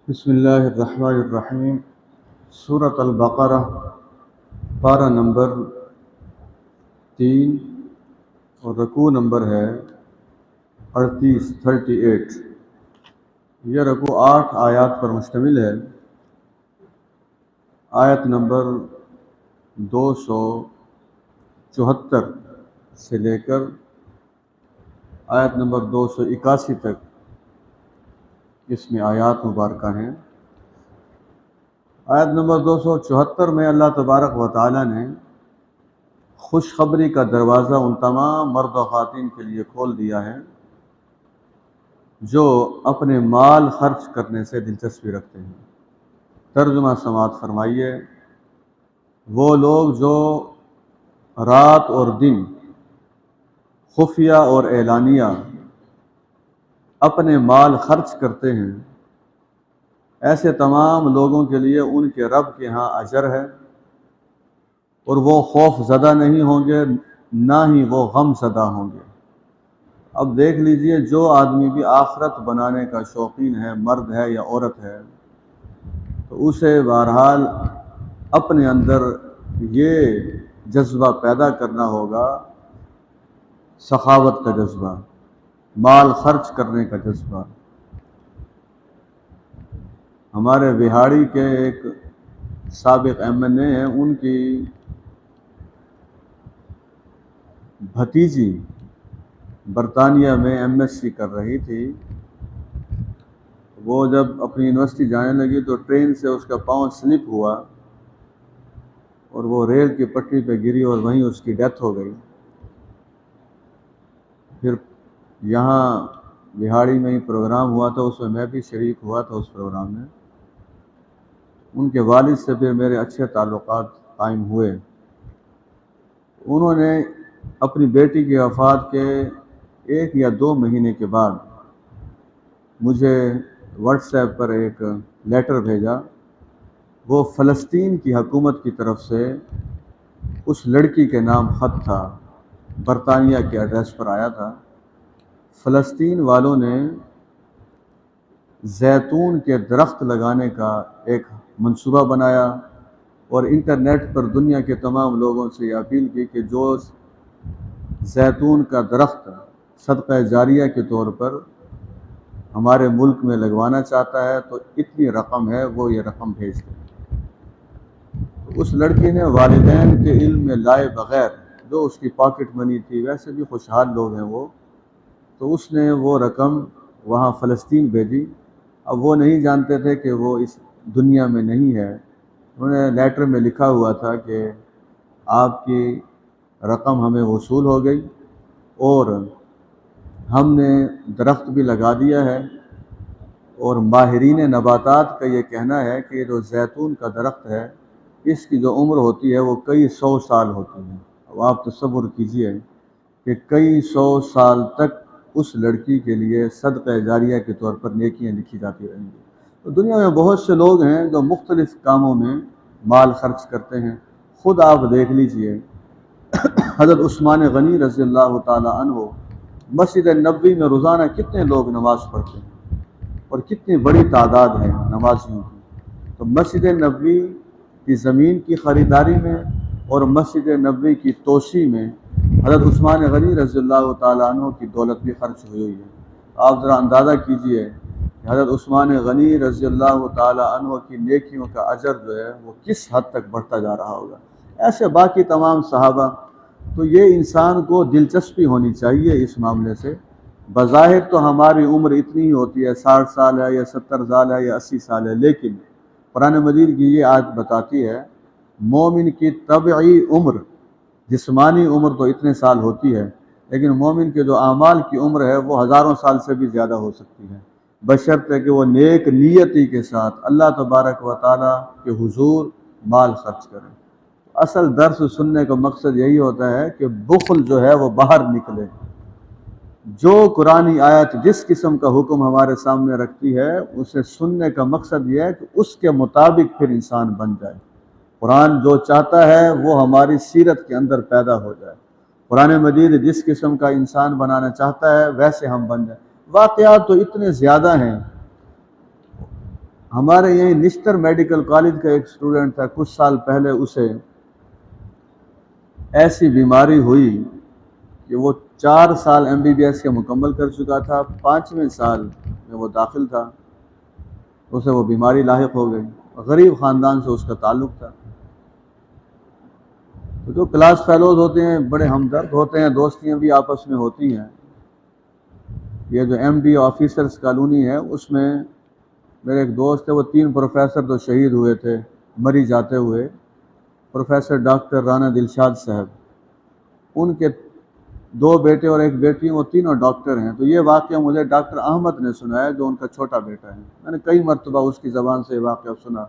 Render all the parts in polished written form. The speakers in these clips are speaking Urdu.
بسم اللہ الرحمن الرحیم۔ سورۃ البقرہ، پارہ نمبر 3 اور رکوع نمبر ہے 38۔ یہ رکوع 8 آیات پر مشتمل ہے۔ آیت نمبر 274 سے لے کر آیت نمبر 281 تک اس میں آیات مبارکہ ہیں۔ آیت نمبر 274 میں اللہ تبارک و تعالی نے خوشخبری کا دروازہ ان تمام مرد و خواتین کے لیے کھول دیا ہے جو اپنے مال خرچ کرنے سے دلچسپی رکھتے ہیں۔ ترجمہ سماعت فرمائیے۔ وہ لوگ جو رات اور دن خفیہ اور اعلانیہ اپنے مال خرچ کرتے ہیں، ایسے تمام لوگوں کے لیے ان کے رب کے ہاں اجر ہے، اور وہ خوف زدہ نہیں ہوں گے، نہ ہی وہ غم زدہ ہوں گے۔ اب دیکھ لیجئے، جو آدمی بھی آخرت بنانے کا شوقین ہے، مرد ہے یا عورت ہے، تو اسے بہرحال اپنے اندر یہ جذبہ پیدا کرنا ہوگا، سخاوت کا جذبہ، مال خرچ کرنے کا جذبہ۔ ہمارے بہاڑی کے ایک سابق MNA ہیں، ان کی بھتیجی برطانیہ میں MSc کر رہی تھی۔ وہ جب اپنی یونیورسٹی جانے لگی تو ٹرین سے اس کا پاؤں سلپ ہوا اور وہ ریل کی پٹری پہ گری اور وہیں اس کی ڈیتھ ہو گئی۔ پھر یہاں بہاڑی میں ہی پروگرام ہوا تھا، اس میں میں بھی شریک ہوا تھا اس پروگرام میں۔ ان کے والد سے پھر میرے اچھے تعلقات قائم ہوئے۔ انہوں نے اپنی بیٹی کی وفات کے 1 یا 2 مہینے کے بعد مجھے واٹس ایپ پر ایک لیٹر بھیجا۔ وہ فلسطین کی حکومت کی طرف سے اس لڑکی کے نام خط تھا، برطانیہ کے ایڈریس پر آیا تھا۔ فلسطین والوں نے زیتون کے درخت لگانے کا ایک منصوبہ بنایا اور انٹرنیٹ پر دنیا کے تمام لوگوں سے یہ اپیل کی کہ جو زیتون کا درخت صدقہ جاریہ کے طور پر ہمارے ملک میں لگوانا چاہتا ہے تو اتنی رقم ہے، وہ یہ رقم بھیج دے۔ اس لڑکی نے والدین کے علم میں لائے بغیر، جو اس کی پاکٹ منی تھی، ویسے بھی خوشحال لوگ ہیں وہ، تو اس نے وہ رقم وہاں فلسطین بھیجی۔ اب وہ نہیں جانتے تھے کہ وہ اس دنیا میں نہیں ہے۔ انہوں نے لیٹر میں لکھا ہوا تھا کہ آپ کی رقم ہمیں وصول ہو گئی اور ہم نے درخت بھی لگا دیا ہے، اور ماہرین نباتات کا یہ کہنا ہے کہ جو زیتون کا درخت ہے، اس کی جو عمر ہوتی ہے وہ کئی 100 سال ہوتی ہے۔ اب آپ تصور کیجئے کہ کئی 100 سال تک اس لڑکی کے لیے صدقہ جاریہ کے طور پر نیکیاں لکھی جاتی رہیں گی۔ تو دنیا میں بہت سے لوگ ہیں جو مختلف کاموں میں مال خرچ کرتے ہیں۔ خود آپ دیکھ لیجئے، حضرت عثمان غنی رضی اللہ تعالی عنہ مسجد نبوی میں روزانہ کتنے لوگ نماز پڑھتے ہیں اور کتنی بڑی تعداد ہے نمازیوں کی۔ تو مسجد نبوی کی زمین کی خریداری میں اور مسجد نبوی کی توسیع میں حضرت عثمان غنی رضی اللہ تعالیٰ عنہ کی دولت بھی خرچ ہوئی ہے۔ آپ ذرا اندازہ کیجئے کہ حضرت عثمان غنی رضی اللہ تعالیٰ عنہ کی نیکیوں کا اجر جو ہے وہ کس حد تک بڑھتا جا رہا ہوگا۔ ایسے باقی تمام صحابہ۔ تو یہ انسان کو دلچسپی ہونی چاہیے اس معاملے سے۔ بظاہر تو ہماری عمر اتنی ہی ہوتی ہے، 60 سال ہے یا 70 سال ہے یا 80 سال ہے، لیکن قرآن مجید کی یہ آیت بتاتی ہے مومن کی طبعی عمر، جسمانی عمر تو اتنے سال ہوتی ہے، لیکن مومن کے جو اعمال کی عمر ہے وہ ہزاروں سال سے بھی زیادہ ہو سکتی ہے، بشرطے کہ وہ نیک نیتی کے ساتھ اللہ تبارک و تعالیٰ کے حضور مال خرچ کرے۔ اصل درس سننے کا مقصد یہی ہوتا ہے کہ بخل جو ہے وہ باہر نکلے۔ جو قرآنی آیت جس قسم کا حکم ہمارے سامنے رکھتی ہے، اسے سننے کا مقصد یہ ہے کہ اس کے مطابق پھر انسان بن جائے۔ قرآن جو چاہتا ہے وہ ہماری سیرت کے اندر پیدا ہو جائے۔ قرآن مجید جس قسم کا انسان بنانا چاہتا ہے ویسے ہم بن جائیں۔ واقعات تو اتنے زیادہ ہیں، ہمارے یہیں نشتر میڈیکل کالج کا ایک اسٹوڈنٹ تھا، کچھ سال پہلے اسے ایسی بیماری ہوئی کہ وہ 4 سال MBBS کے مکمل کر چکا تھا، 5ویں سال میں وہ داخل تھا، اسے وہ بیماری لاحق ہو گئی، غریب خاندان سے اس کا تعلق تھا۔ تو جو کلاس فیلوز ہوتے ہیں بڑے ہمدرد ہوتے ہیں، دوستیاں بھی آپس میں ہوتی ہیں۔ یہ جو MD آفیسرز کالونی ہے اس میں میرے ایک دوست ہے، وہ 3 پروفیسر تو شہید ہوئے تھے مری جاتے ہوئے، پروفیسر ڈاکٹر رانا دلشاد صاحب، ان کے 2 بیٹے اور 1 بیٹی ہیں، وہ تینوں ڈاکٹر ہیں۔ تو یہ واقعہ مجھے ڈاکٹر احمد نے سنایا جو ان کا چھوٹا بیٹا ہے، میں نے کئی مرتبہ اس کی زبان سے یہ واقعہ سنا،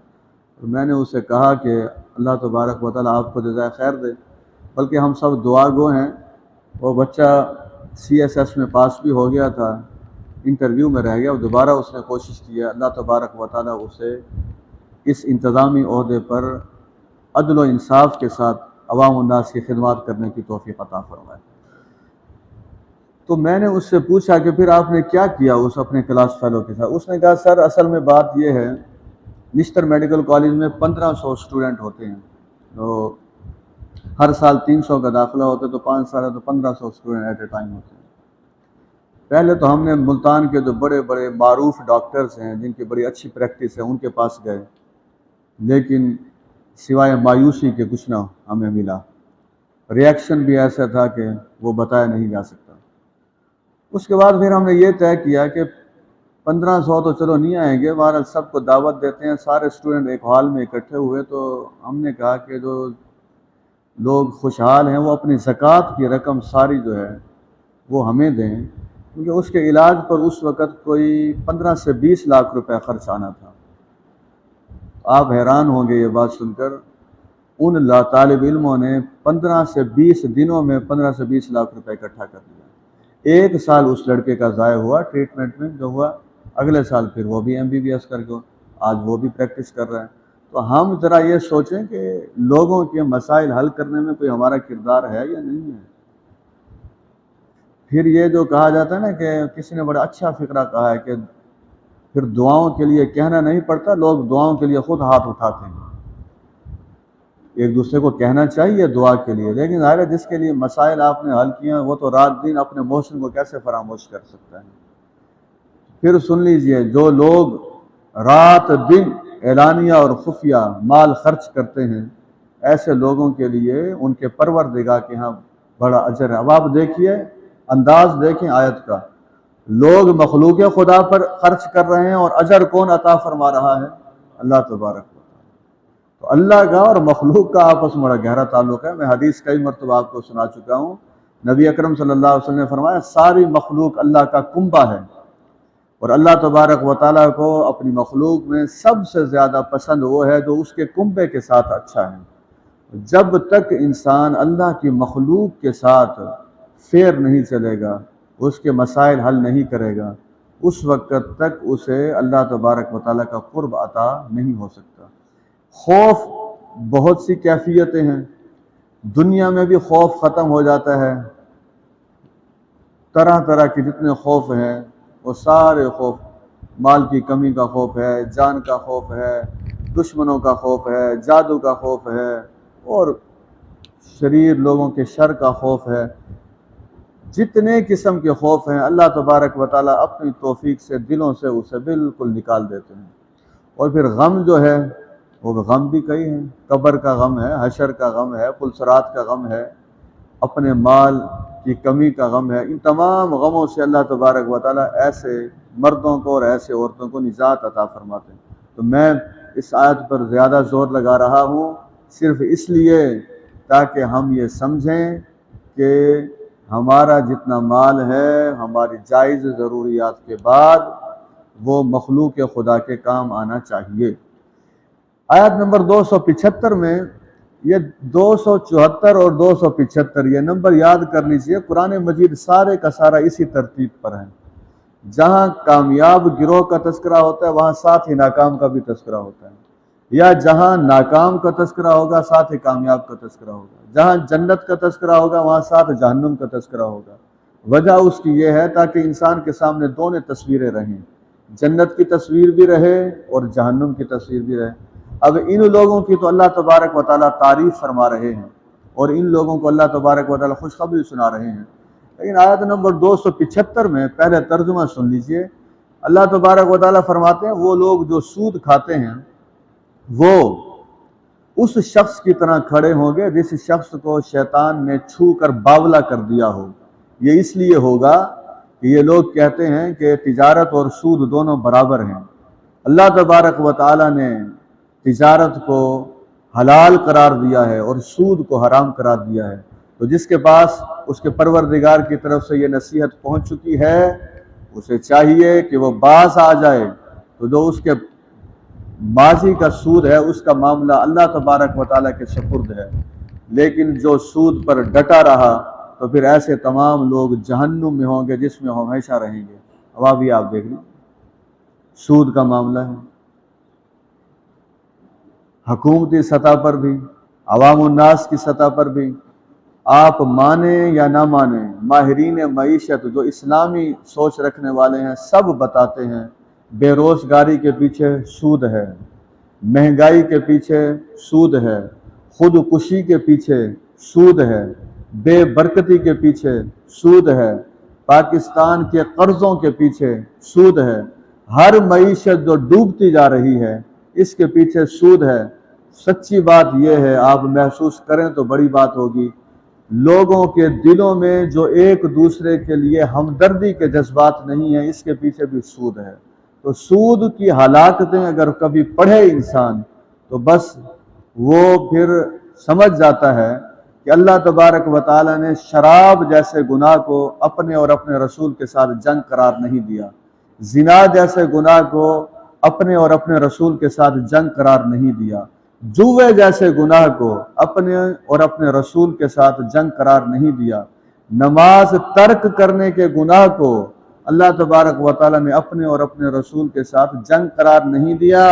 تو میں نے اسے کہا کہ اللہ تبارک و تعالیٰ آپ کو جزائے خیر دے، بلکہ ہم سب دعا گو ہیں۔ وہ بچہ CSS میں پاس بھی ہو گیا تھا، انٹرویو میں رہ گیا، اور دوبارہ اس نے کوشش کی ہے، اللہ تبارک و تعالیٰ اسے اس انتظامی عہدے پر عدل و انصاف کے ساتھ عوام الناس کی خدمات کرنے کی توفیق عطا فرمائے۔ تو میں نے اس سے پوچھا کہ پھر آپ نے کیا کیا اس اپنے کلاس فیلو کے ساتھ؟ اس نے کہا سر اصل میں بات یہ ہے، نشتر میڈیکل کالج میں 1500 اسٹوڈنٹ ہوتے ہیں، تو ہر سال 300 کا داخلہ ہوتا ہے، تو 5 سال ہے تو 1500 اسٹوڈنٹ ایٹ اے ٹائم ہوتے ہیں۔ پہلے تو ہم نے ملتان کے جو بڑے بڑے معروف ڈاکٹرز ہیں جن کی بڑی اچھی پریکٹس ہے ان کے پاس گئے، لیکن سوائے مایوسی کے کچھ نہ ہمیں ملا، ریاکشن بھی ایسا تھا کہ وہ بتایا نہیں جا سکتا۔ اس کے بعد پھر ہم نے یہ طے کیا کہ 1500 تو چلو نہیں آئیں گے، بہرحال سب کو دعوت دیتے ہیں، سارے اسٹوڈنٹ ایک ہال میں اکٹھے ہوئے، تو ہم نے کہا کہ جو لوگ خوشحال ہیں وہ اپنی زکوٰۃ کی رقم ساری جو ہے وہ ہمیں دیں، کیونکہ اس کے علاج پر اس وقت کوئی 15 سے 20 لاکھ روپے خرچ آنا تھا۔ آپ حیران ہوں گے یہ بات سن کر، ان طالب علموں نے 15 سے 20 دنوں میں 15 سے 20 لاکھ روپے اکٹھا کر دیا۔ 1 سال اس لڑکے کا ضائع ہوا ٹریٹمنٹ میں، جو ہوا اگلے سال پھر وہ بھی MBBS کر کے آج وہ بھی پریکٹس کر رہا ہے۔ تو ہم ذرا یہ سوچیں کہ لوگوں کے مسائل حل کرنے میں کوئی ہمارا کردار ہے یا نہیں ہے۔ پھر یہ جو کہا جاتا ہے نا کہ کسی نے بڑا اچھا فقرہ کہا ہے کہ پھر دعاؤں کے لیے کہنا نہیں پڑتا، لوگ دعاؤں کے لیے خود ہاتھ اٹھاتے ہیں۔ ایک دوسرے کو کہنا چاہیے دعا کے لیے، لیکن ظاہر ہے جس کے لیے مسائل آپ نے حل کیے ہیں وہ تو رات دن اپنے محسن کو کیسے فراموش کر سکتا ہے۔ پھر سن لیجئے، جو لوگ رات دن اعلانیہ اور خفیہ مال خرچ کرتے ہیں، ایسے لوگوں کے لیے ان کے پروردگار کے ہاں بڑا اجر ہے۔ اب آپ دیکھیے، انداز دیکھیں آیت کا، لوگ مخلوق خدا پر خرچ کر رہے ہیں اور اجر کون عطا فرما رہا ہے؟ اللہ تبارک۔ تو اللہ کا اور مخلوق کا آپس میں بڑا گہرا تعلق ہے۔ میں حدیث کئی مرتبہ آپ کو سنا چکا ہوں، نبی اکرم صلی اللہ علیہ وسلم نے فرمایا ساری مخلوق اللہ کا کنبہ ہے، اور اللہ تبارک و تعالیٰ کو اپنی مخلوق میں سب سے زیادہ پسند وہ ہے جو اس کے کنبے کے ساتھ اچھا ہے۔ جب تک انسان اللہ کی مخلوق کے ساتھ فیر نہیں چلے گا، اس کے مسائل حل نہیں کرے گا، اس وقت تک اسے اللہ تبارک و تعالیٰ کا قرب عطا نہیں ہو سکتا۔ خوف بہت سی کیفیتیں ہیں، دنیا میں بھی خوف ختم ہو جاتا ہے، طرح طرح کے جتنے خوف ہیں وہ سارے خوف، مال کی کمی کا خوف ہے، جان کا خوف ہے، دشمنوں کا خوف ہے، جادو کا خوف ہے، اور شریر لوگوں کے شر کا خوف ہے۔ جتنے قسم کے خوف ہیں اللہ تبارک و تعالیٰ اپنی توفیق سے دلوں سے اسے بالکل نکال دیتے ہیں۔ اور پھر غم جو ہے وہ غم بھی کئی ہیں، قبر کا غم ہے، حشر کا غم ہے، پلسرات کا غم ہے، اپنے مال کی کمی کا غم ہے۔ ان تمام غموں سے اللہ تبارک و تعالیٰ ایسے مردوں کو اور ایسے عورتوں کو نجات عطا فرماتے ہیں۔ تو میں اس آیت پر زیادہ زور لگا رہا ہوں صرف اس لیے تاکہ ہم یہ سمجھیں کہ ہمارا جتنا مال ہے ہماری جائز ضروریات کے بعد وہ مخلوق خدا کے کام آنا چاہیے۔ آیت نمبر 275 میں یہ 274 اور 275 یہ نمبر یاد کر لیجئے، قرآن مجید سارے کا سارا اسی ترتیب پر ہے۔ جہاں کامیاب گروہ کا تذکرہ ہوتا ہے وہاں ساتھ ہی ناکام کا بھی تذکرہ ہوتا ہے، یا جہاں ناکام کا تذکرہ ہوگا ساتھ ہی کامیاب کا تذکرہ ہوگا، جہاں جنت کا تذکرہ ہوگا وہاں ساتھ جہنم کا تذکرہ ہوگا۔ وجہ اس کی یہ ہے تاکہ انسان کے سامنے دونوں تصویریں رہیں، جنت کی تصویر بھی رہے اور جہنم کی تصویر بھی رہے۔ اب ان لوگوں کی تو اللہ تبارک و تعالیٰ تعریف فرما رہے ہیں اور ان لوگوں کو اللہ تبارک و تعالیٰ خوشخبری سنا رہے ہیں، لیکن آیت نمبر 275 میں پہلے ترجمہ سن لیجئے۔ اللہ تبارک و تعالیٰ فرماتے ہیں وہ لوگ جو سود کھاتے ہیں وہ اس شخص کی طرح کھڑے ہوں گے جس شخص کو شیطان نے چھو کر باولا کر دیا ہو۔ یہ اس لیے ہوگا کہ یہ لوگ کہتے ہیں کہ تجارت اور سود دونوں برابر ہیں۔ اللہ تبارک و تعالیٰ نے تجارت کو حلال قرار دیا ہے اور سود کو حرام قرار دیا ہے، تو جس کے پاس اس کے پروردگار کی طرف سے یہ نصیحت پہنچ چکی ہے اسے چاہیے کہ وہ باز آ جائے۔ تو جو اس کے ماضی کا سود ہے اس کا معاملہ اللہ تبارک و تعالیٰ کے سپرد ہے، لیکن جو سود پر ڈٹا رہا تو پھر ایسے تمام لوگ جہنم میں ہوں گے جس میں ہمیشہ رہیں گے۔ اب ابھی آپ دیکھ لیں سود کا معاملہ ہے، حکومتی سطح پر بھی، عوام الناس کی سطح پر بھی، آپ مانیں یا نہ مانیں، ماہرین معیشت جو اسلامی سوچ رکھنے والے ہیں سب بتاتے ہیں بے روزگاری کے پیچھے سود ہے، مہنگائی کے پیچھے سود ہے، خودکشی کے پیچھے سود ہے، بے برکتی کے پیچھے سود ہے، پاکستان کے قرضوں کے پیچھے سود ہے، ہر معیشت جو ڈوبتی جا رہی ہے اس کے پیچھے سود ہے۔ سچی بات یہ ہے، آپ محسوس کریں تو بڑی بات ہوگی، لوگوں کے دلوں میں جو ایک دوسرے کے لیے ہمدردی کے جذبات نہیں ہیں اس کے پیچھے بھی سود ہے۔ تو سود کی ہلاکتیں اگر کبھی پڑھے انسان تو بس وہ پھر سمجھ جاتا ہے کہ اللہ تبارک و تعالیٰ نے شراب جیسے گناہ کو اپنے اور اپنے رسول کے ساتھ جنگ قرار نہیں دیا، زنا جیسے گناہ کو اپنے اور اپنے رسول کے ساتھ جنگ قرار نہیں دیا، جوے جیسے گناہ کو اپنے اور اپنے رسول کے ساتھ جنگ قرار نہیں دیا، نماز ترک کرنے کے گناہ کو اللہ تبارک و تعالیٰ نے اپنے اور اپنے رسول کے ساتھ جنگ قرار نہیں دیا،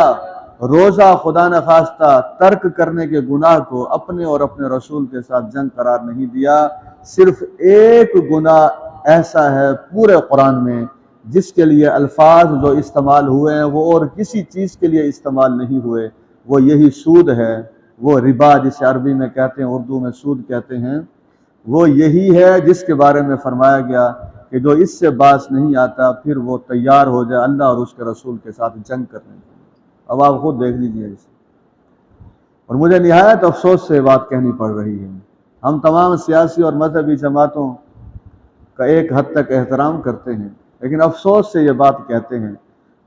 روزہ خدا نخواستہ ترک کرنے کے گناہ کو اپنے اور اپنے رسول کے ساتھ جنگ قرار نہیں دیا۔ صرف ایک گناہ ایسا ہے پورے قرآن میں جس کے لیے الفاظ جو استعمال ہوئے ہیں وہ اور کسی چیز کے لیے استعمال نہیں ہوئے، وہ یہی سود ہے، وہ ربا جسے عربی میں کہتے ہیں اردو میں سود کہتے ہیں، وہ یہی ہے جس کے بارے میں فرمایا گیا کہ جو اس سے باز نہیں آتا پھر وہ تیار ہو جائے اللہ اور اس کے رسول کے ساتھ جنگ کرنے کے۔ اب آپ خود دیکھ لیجیے اسے، اور مجھے نہایت افسوس سے بات کہنی پڑ رہی ہے، ہم تمام سیاسی اور مذہبی جماعتوں کا ایک حد تک احترام کرتے ہیں لیکن افسوس سے یہ بات کہتے ہیں،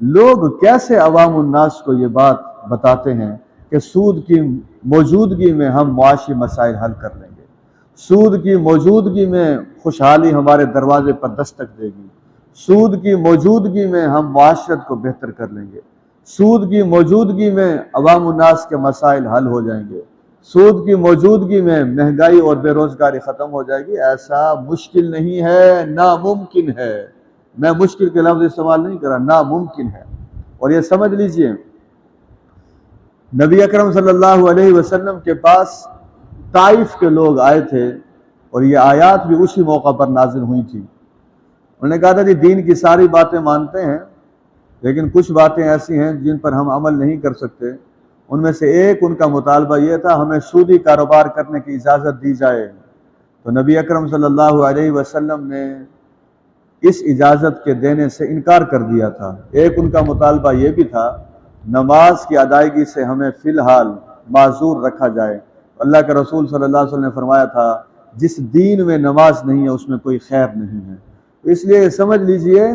لوگ کیسے عوام الناس کو یہ بات بتاتے ہیں کہ سود کی موجودگی میں ہم معاشی مسائل حل کر لیں گے، سود کی موجودگی میں خوشحالی ہمارے دروازے پر دستک دے گی، سود کی موجودگی میں ہم معاشرت کو بہتر کر لیں گے، سود کی موجودگی میں عوام الناس کے مسائل حل ہو جائیں گے، سود کی موجودگی میں مہنگائی اور بے روزگاری ختم ہو جائے گی۔ ایسا مشکل نہیں ہے، ناممکن ہے۔ میں مشکل کے لفظ استعمال نہیں کر رہا، ناممکن ہے۔ اور یہ سمجھ لیجئے نبی اکرم صلی اللہ علیہ وسلم کے پاس طائف کے لوگ آئے تھے اور یہ آیات بھی اسی موقع پر نازل ہوئی تھی۔ انہوں نے کہا تھا جی دین کی ساری باتیں مانتے ہیں لیکن کچھ باتیں ایسی ہیں جن پر ہم عمل نہیں کر سکتے، ان میں سے ایک ان کا مطالبہ یہ تھا ہمیں سودی کاروبار کرنے کی اجازت دی جائے۔ تو نبی اکرم صلی اللہ علیہ وسلم نے اس اجازت کے دینے سے انکار کر دیا تھا۔ ایک ان کا مطالبہ یہ بھی تھا نماز کی ادائیگی سے ہمیں فی الحال معذور رکھا جائے۔ اللہ کے رسول صلی اللہ علیہ وسلم نے فرمایا تھا جس دین میں نماز نہیں ہے اس میں کوئی خیر نہیں ہے۔ اس لیے سمجھ لیجئے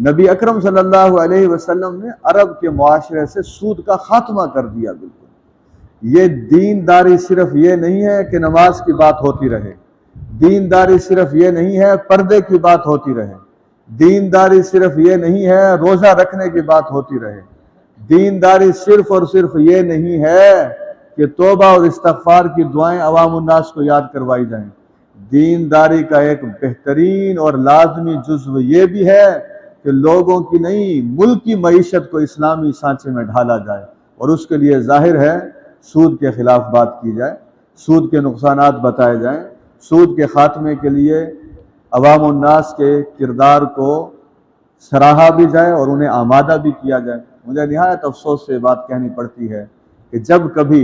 نبی اکرم صلی اللہ علیہ وسلم نے عرب کے معاشرے سے سود کا خاتمہ کر دیا۔ بالکل یہ دینداری صرف یہ نہیں ہے کہ نماز کی بات ہوتی رہے، دینداری صرف یہ نہیں ہے پردے کی بات ہوتی رہے، دینداری صرف یہ نہیں ہے روزہ رکھنے کی بات ہوتی رہے، دینداری صرف اور صرف یہ نہیں ہے کہ توبہ اور استغفار کی دعائیں عوام الناس کو یاد کروائی جائیں۔ دینداری کا ایک بہترین اور لازمی جزو یہ بھی ہے کہ لوگوں کی نہیں ملکی معیشت کو اسلامی سانچے میں ڈھالا جائے، اور اس کے لیے ظاہر ہے سود کے خلاف بات کی جائے، سود کے نقصانات بتائے جائیں، سود کے خاتمے کے لیے عوام الناس کے کردار کو سراہا بھی جائے اور انہیں آمادہ بھی کیا جائے۔ مجھے نہایت افسوس سے بات کہنی پڑتی ہے کہ جب کبھی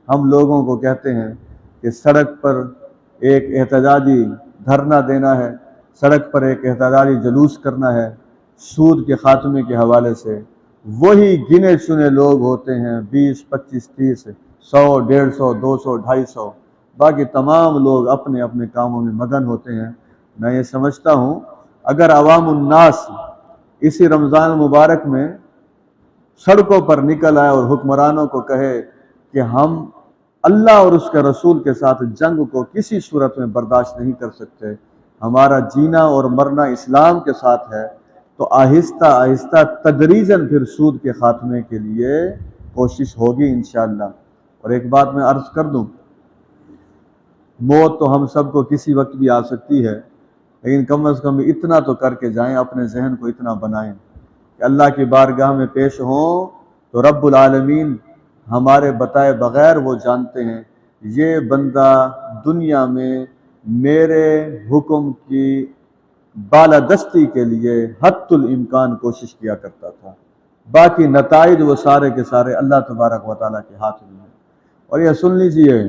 ہم لوگوں کو کہتے ہیں کہ سڑک پر ایک احتجاجی دھرنا دینا ہے، سڑک پر ایک احتجاجی جلوس کرنا ہے سود کے خاتمے کے حوالے سے، وہی گنے چنے لوگ ہوتے ہیں 20 25 30 100 150 200 250، باقی تمام لوگ اپنے اپنے کاموں میں مگن ہوتے ہیں۔ میں یہ سمجھتا ہوں اگر عوام الناس اسی رمضان المبارک میں سڑکوں پر نکل آئے اور حکمرانوں کو کہے کہ ہم اللہ اور اس کے رسول کے ساتھ جنگ کو کسی صورت میں برداشت نہیں کر سکتے، ہمارا جینا اور مرنا اسلام کے ساتھ ہے، تو آہستہ آہستہ تدریجاً پھر سود کے خاتمے کے لیے کوشش ہوگی انشاءاللہ۔ اور ایک بات میں عرض کر دوں، موت تو ہم سب کو کسی وقت بھی آ سکتی ہے، لیکن کم از کم اتنا تو کر کے جائیں، اپنے ذہن کو اتنا بنائیں کہ اللہ کی بارگاہ میں پیش ہوں تو رب العالمین ہمارے بتائے بغیر وہ جانتے ہیں یہ بندہ دنیا میں میرے حکم کی بالادستی کے لیے حد الامکان کوشش کیا کرتا تھا، باقی نتائج وہ سارے کے سارے اللہ تبارک و تعالیٰ کے ہاتھ میں ہیں۔ اور یہ سن لیجئے،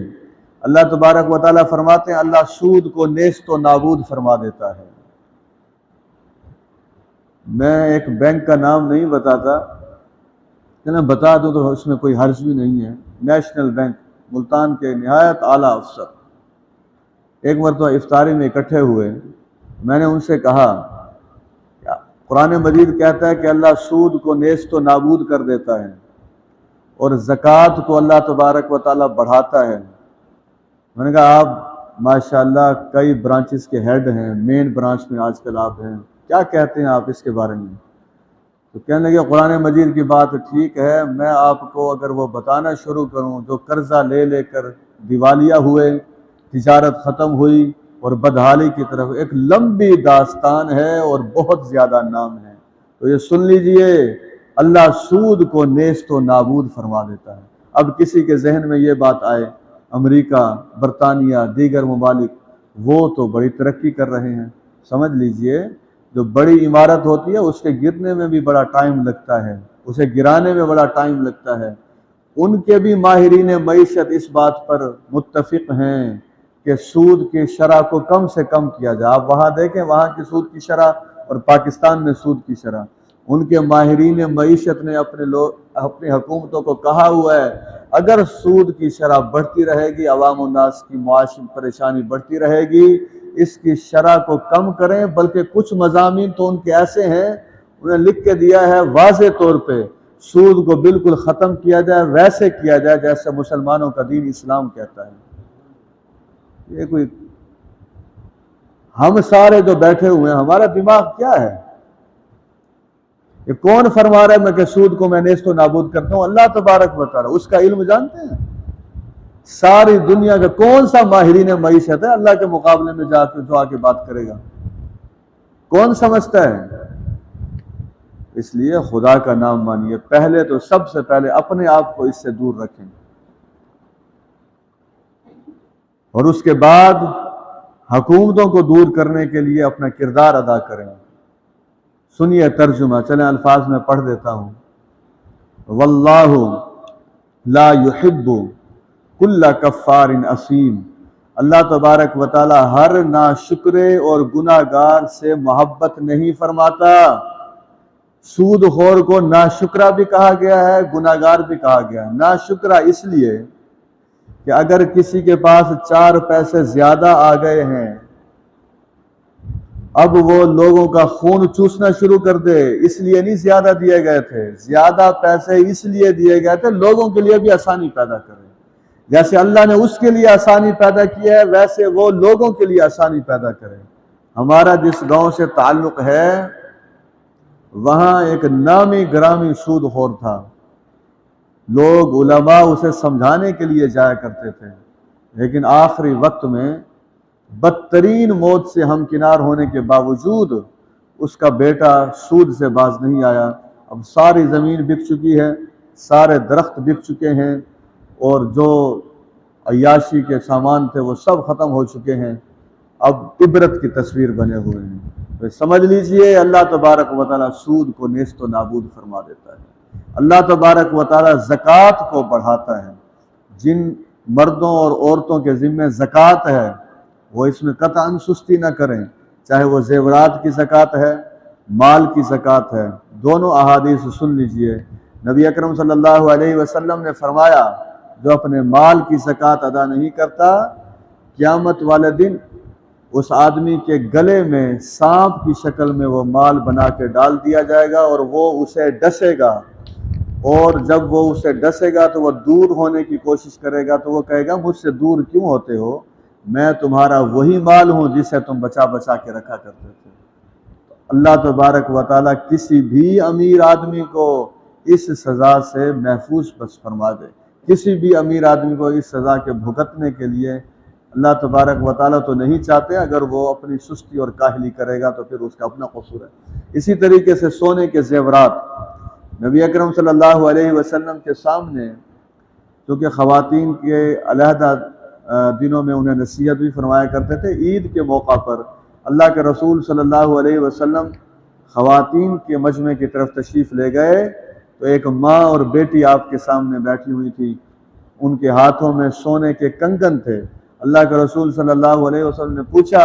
اللہ تبارک و تعالیٰ فرماتے ہیں اللہ سود کو نیست و نابود فرما دیتا ہے۔ میں ایک بینک کا نام نہیں بتاتا، میں بتا دوں تو اس میں کوئی حرج بھی نہیں ہے، نیشنل بینک ملتان کے نہایت اعلیٰ افسر ایک مرتبہ افطاری میں اکٹھے ہوئے، میں نے ان سے کہا قرآن مجید کہتا ہے کہ اللہ سود کو نیست و نابود کر دیتا ہے اور زکوٰۃ کو اللہ تبارک و تعالیٰ بڑھاتا ہے۔ میں نے کہا آپ ماشاءاللہ کئی برانچز کے ہیڈ ہیں، مین برانچ میں آج کل آپ ہیں، کیا کہتے ہیں آپ اس کے بارے میں؟ تو کہنے لگے قرآن مجید کی بات ٹھیک ہے، میں آپ کو اگر وہ بتانا شروع کروں جو قرضہ لے لے کر دیوالیہ ہوئے، تجارت ختم ہوئی اور بدحالی کی طرف، ایک لمبی داستان ہے اور بہت زیادہ نام ہے۔ تو یہ سن لیجئے اللہ سود کو نیست و نابود فرما دیتا ہے۔ اب کسی کے ذہن میں یہ بات آئے امریکہ، برطانیہ، دیگر ممالک وہ تو بڑی ترقی کر رہے ہیں، سمجھ لیجئے جو بڑی عمارت ہوتی ہے اس کے گرنے میں بھی بڑا ٹائم لگتا ہے، اسے گرانے میں بڑا ٹائم لگتا ہے، ان کے بھی ماہرین معیشت اس بات پر متفق ہیں کہ سود کی شرح کو کم سے کم کیا جائے۔ آپ وہاں دیکھیں وہاں کی سود کی شرح اور پاکستان میں سود کی شرح، ان کے ماہرین معیشت نے اپنی حکومتوں کو کہا ہوا ہے اگر سود کی شرح بڑھتی رہے گی، عوام الناس کی معاشی پریشانی بڑھتی رہے گی، اس کی شرح کو کم کریں، بلکہ کچھ مضامین تو ان کے ایسے ہیں انہیں لکھ کے دیا ہے واضح طور پہ سود کو بالکل ختم کیا جائے، ویسے کیا جائے جیسے مسلمانوں کا دین اسلام کہتا ہے۔ یہ کوئی ہم سارے جو بیٹھے ہوئے ہیں ہمارا دماغ کیا ہے؟ یہ کون فرما رہا ہے میں کہ سود کو میں نیست و نابود کرتا ہوں؟ اللہ تبارک و تعالیٰ، اس کا علم جانتے ہیں؟ ساری دنیا کا کون سا ماہرین معیشت ہے اللہ کے مقابلے میں جو کے بات کرے گا؟ کون سمجھتا ہے؟ اس لیے خدا کا نام مانیے، پہلے تو سب سے پہلے اپنے آپ کو اس سے دور رکھیں اور اس کے بعد حکومتوں کو دور کرنے کے لیے اپنا کردار ادا کریں۔ سنیے ترجمہ، چلیں الفاظ میں پڑھ دیتا ہوں۔ واللہ لا يحب کل کفار اثیم، اللہ تبارک و تعالی ہر ناشکرے اور گناہگار سے محبت نہیں فرماتا۔ سود خور کو ناشکرا بھی کہا گیا ہے، گناہگار بھی کہا گیا ہے۔ ناشکرا اس لیے کہ اگر کسی کے پاس 4 پیسے زیادہ آ گئے ہیں، اب وہ لوگوں کا خون چوسنا شروع کر دے، اس لیے نہیں زیادہ دیے گئے تھے، زیادہ پیسے اس لیے دیے گئے تھے لوگوں کے لیے بھی آسانی پیدا کرے، جیسے اللہ نے اس کے لیے آسانی پیدا کی ہے ویسے وہ لوگوں کے لیے آسانی پیدا کرے۔ ہمارا جس گاؤں سے تعلق ہے وہاں ایک نامی گرامی سود خور تھا، لوگ علماء اسے سمجھانے کے لیے جایا کرتے تھے، لیکن آخری وقت میں بدترین موت سے ہمکنار ہونے کے باوجود اس کا بیٹا سود سے باز نہیں آیا۔ اب ساری زمین بک چکی ہے، سارے درخت بک چکے ہیں اور جو عیاشی کے سامان تھے وہ سب ختم ہو چکے ہیں، اب عبرت کی تصویر بنے ہوئے ہیں۔ تو سمجھ لیجئے اللہ تبارک و تعالیٰ سود کو نیست و نابود فرما دیتا ہے۔ اللہ تبارک و تعالیٰ زکوٰۃ کو بڑھاتا ہے۔ جن مردوں اور عورتوں کے ذمہ زکوٰۃ ہے وہ اس میں قطعاً سستی نہ کریں، چاہے وہ زیورات کی زکوٰۃ ہے، مال کی زکوٰۃ ہے۔ دونوں احادیث سن لیجئے۔ نبی اکرم صلی اللہ علیہ وسلم نے فرمایا جو اپنے مال کی زکوٰۃ ادا نہیں کرتا، قیامت والے دن اس آدمی کے گلے میں سانپ کی شکل میں وہ مال بنا کے ڈال دیا جائے گا اور وہ اسے ڈسے گا، اور جب وہ اسے ڈسے گا تو وہ دور ہونے کی کوشش کرے گا، تو وہ کہے گا مجھ سے دور کیوں ہوتے ہو، میں تمہارا وہی مال ہوں جسے تم بچا بچا کے رکھا کرتے تھے۔ اللہ تبارک و تعالیٰ کسی بھی امیر آدمی کو اس سزا سے محفوظ بس فرما دے، کسی بھی امیر آدمی کو اس سزا کے بھگتنے کے لیے اللہ تبارک و تعالیٰ تو نہیں چاہتے۔ اگر وہ اپنی سستی اور کاہلی کرے گا تو پھر اس کا اپنا قصور ہے۔ اسی طریقے سے سونے کے زیورات، نبی اکرم صلی اللہ علیہ وسلم کے سامنے، کیونکہ خواتین کے علیحدہ دنوں میں انہیں نصیحت بھی فرمایا کرتے تھے، عید کے موقع پر اللہ کے رسول صلی اللہ علیہ وسلم خواتین کے مجمع کی طرف تشریف لے گئے تو ایک ماں اور بیٹی آپ کے سامنے بیٹھی ہوئی تھی، ان کے ہاتھوں میں سونے کے کنگن تھے۔ اللہ کے رسول صلی اللہ علیہ وسلم نے پوچھا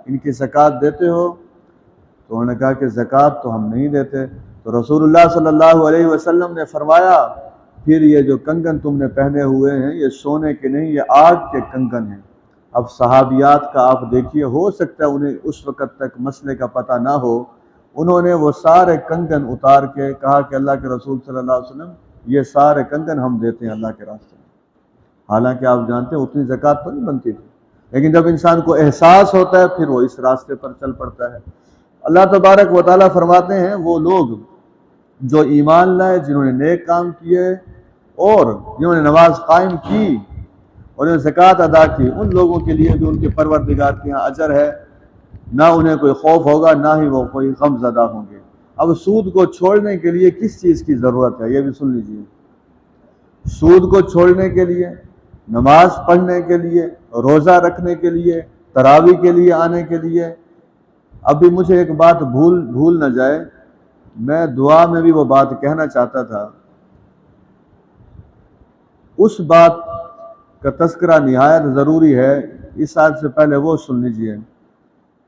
ان کی زکوٰۃ دیتے ہو؟ تو انہوں نے کہا کہ زکوٰۃ تو ہم نہیں دیتے۔ تو رسول اللہ صلی اللہ علیہ وسلم نے فرمایا پھر یہ جو کنگن تم نے پہنے ہوئے ہیں یہ سونے کے نہیں، یہ آگ کے کنگن ہیں۔ اب صحابیات کا آپ دیکھیے، ہو سکتا ہے انہیں اس وقت تک مسئلے کا پتہ نہ ہو، انہوں نے وہ سارے کنگن اتار کے کہا کہ اللہ کے رسول صلی اللہ علیہ وسلم یہ سارے کنگن ہم دیتے ہیں اللہ کے راستے میں۔ حالانکہ آپ جانتے ہیں اتنی زکوٰۃ تو نہیں بنتی تھی، لیکن جب انسان کو احساس ہوتا ہے پھر وہ اس راستے پر چل پڑتا ہے۔ اللہ تبارک و تعالیٰ فرماتے ہیں وہ لوگ جو ایمان لائے، جنہوں نے نیک کام کیے اور جنہوں نے نماز قائم کی اور انہوں نے زکوٰۃ ادا کی، ان لوگوں کے لیے بھی ان کے پروردگار کے ہاں اجر ہے، نہ انہیں کوئی خوف ہوگا نہ ہی وہ کوئی غم زدہ ہوں گے۔ اب سود کو چھوڑنے کے لیے کس چیز کی ضرورت ہے یہ بھی سن لیجیے۔ سود کو چھوڑنے کے لیے، نماز پڑھنے کے لیے، روزہ رکھنے کے لیے، تراویح کے لیے آنے کے لیے۔ ابھی مجھے ایک بات بھول نہ جائے، میں دعا میں بھی وہ بات کہنا چاہتا تھا، اس بات کا تذکرہ نہایت ضروری ہے۔ اس آیت سے پہلے وہ سن لیجئے،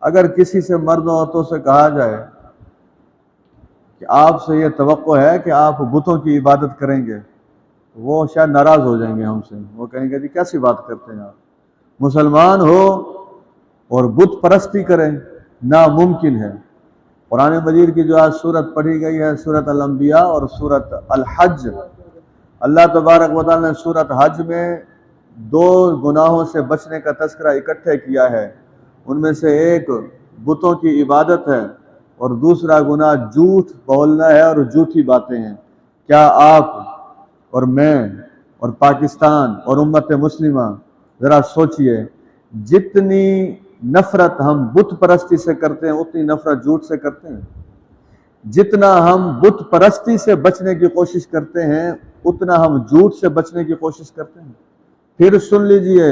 اگر کسی سے مرد و عورتوں سے کہا جائے کہ آپ سے یہ توقع ہے کہ آپ بتوں کی عبادت کریں گے، وہ شاید ناراض ہو جائیں گے ہم سے، وہ کہیں گے جی کیسی بات کرتے ہیں آپ، مسلمان ہو اور بت پرستی کریں، ناممکن ہے۔ قرآن مجید کی جو آج سورت پڑھی گئی ہے سورت الانبیاء اور سورت الحج، اللہ تبارک و تعالیٰ نے سورت حج میں دو گناہوں سے بچنے کا تذکرہ اکٹھے کیا ہے، ان میں سے ایک بتوں کی عبادت ہے اور دوسرا گناہ جھوٹ بولنا ہے اور جھوٹی باتیں ہیں۔ کیا آپ اور میں اور پاکستان اور امت مسلمہ ذرا سوچئے، جتنی نفرت ہم بت پرستی سے کرتے ہیں اتنی نفرت جھوٹ سے کرتے ہیں؟ جتنا ہم بت پرستی سے بچنے کی کوشش کرتے ہیں اتنا ہم جھوٹ سے بچنے کی کوشش کرتے ہیں؟ پھر سن لیجئے،